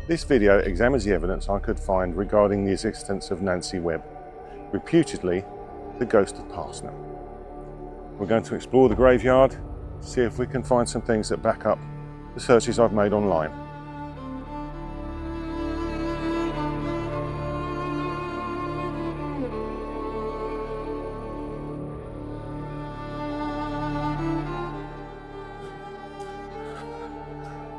This video examines the evidence I could find regarding the existence of Nancy Webb, reputedly the ghost of Passenham. We're going to explore the graveyard, see if we can find some things that back up the searches I've made online.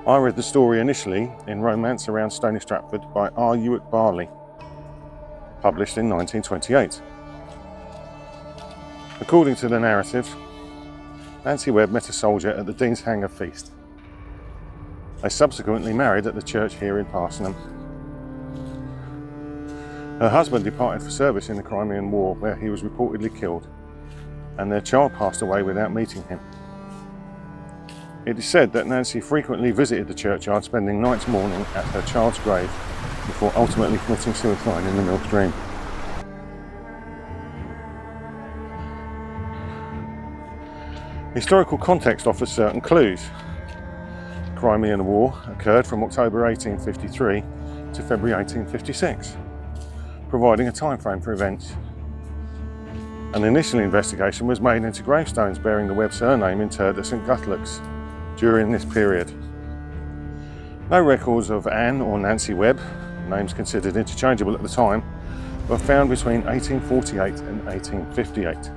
I read the story initially in Romance Around Stony Stratford by R. Ewart Barley, published in 1928. According to the narrative, Nancy Webb met a soldier at the Dean's Hanger feast. They subsequently married at the church here in Passenham. Her husband departed for service in the Crimean War, where he was reportedly killed, and their child passed away without meeting him. It is said that Nancy frequently visited the churchyard, spending nights mourning at her child's grave before ultimately committing suicide in the Mill Stream. Historical context offers certain clues. The Crimean War occurred from October 1853 to February 1856, providing a time frame for events. An initial investigation was made into gravestones bearing the Webb surname interred at St Guthlacs during this period. No records of Anne or Nancy Webb, names considered interchangeable at the time, were found between 1848 and 1858.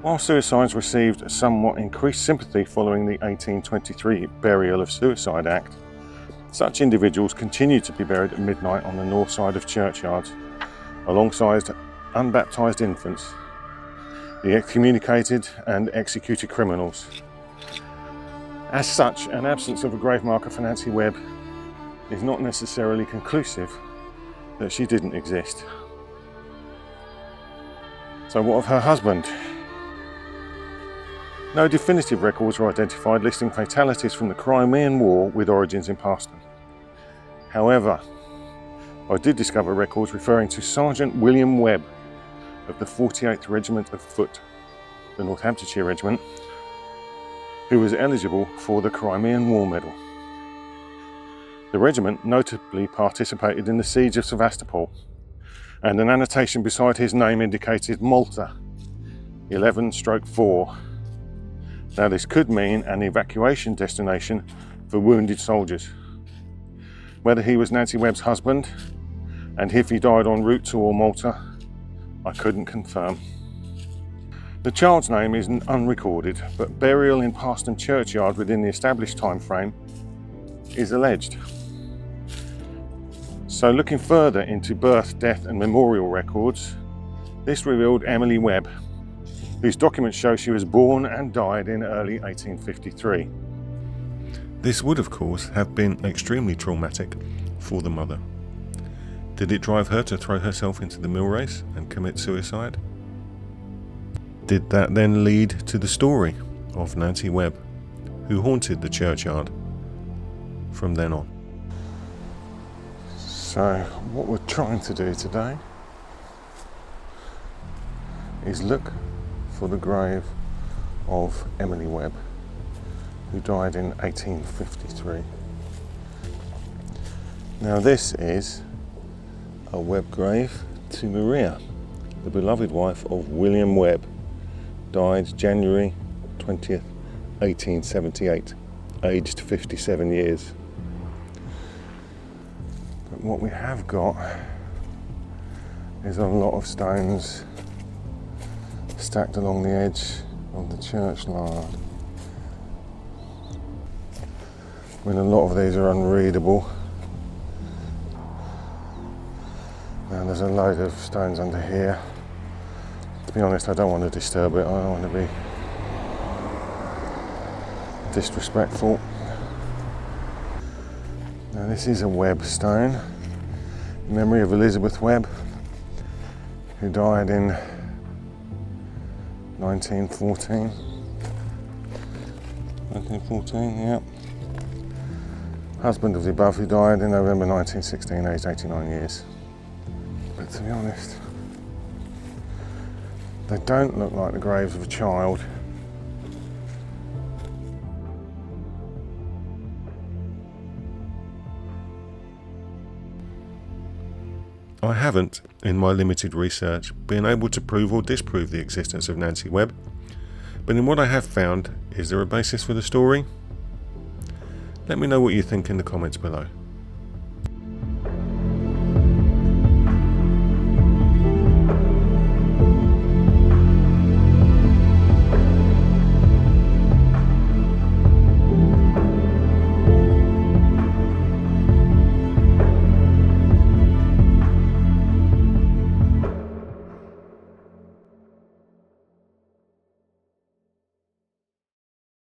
While suicides received somewhat increased sympathy following the 1823 Burial of Suicide Act, such individuals continued to be buried at midnight on the north side of churchyards, alongside unbaptised infants, the excommunicated and executed criminals. As such, an absence of a grave marker for Nancy Webb is not necessarily conclusive that she didn't exist. So what of her husband? No definitive records were identified listing fatalities from the Crimean War with origins in Passenham. However, I did discover records referring to Sergeant William Webb of the 48th Regiment of Foot, the Northamptonshire Regiment, who was eligible for the Crimean War Medal. The regiment notably participated in the siege of Sevastopol, and an annotation beside his name indicated Malta 11/4. Now this could mean an evacuation destination for wounded soldiers. Whether he was Nancy Webb's husband, and if he died en route toward Malta, I couldn't confirm. The child's name is unrecorded, but burial in Passenham Churchyard within the established time frame is alleged. So looking further into birth, death and memorial records, this revealed Emily Webb, whose documents show she was born and died in early 1853. This would of course have been extremely traumatic for the mother. Did it drive her to throw herself into the mill race and commit suicide? Did that then lead to the story of Nancy Webb, who haunted the churchyard from then on? So what we're trying to do today is look for the grave of Emily Webb, who died in 1853. Now this is a Webb grave to Maria, the beloved wife of William Webb, died January 20th, 1878, aged 57 years. But what we have got is a lot of stones stacked along the edge of the churchyard. I mean, a lot of these are unreadable. Now there's a load of stones under here. To be honest, I don't want to disturb it. I don't want to be disrespectful. Now this is a Webb stone in memory of Elizabeth Webb, who died in 1914. 1914, yeah. Husband of the above, who died in November 1916, aged 89 years. But to be honest, they don't look like the graves of a child. I haven't, in my limited research, been able to prove or disprove the existence of Nancy Webb, but in what I have found, is there a basis for the story? Let me know what you think in the comments below.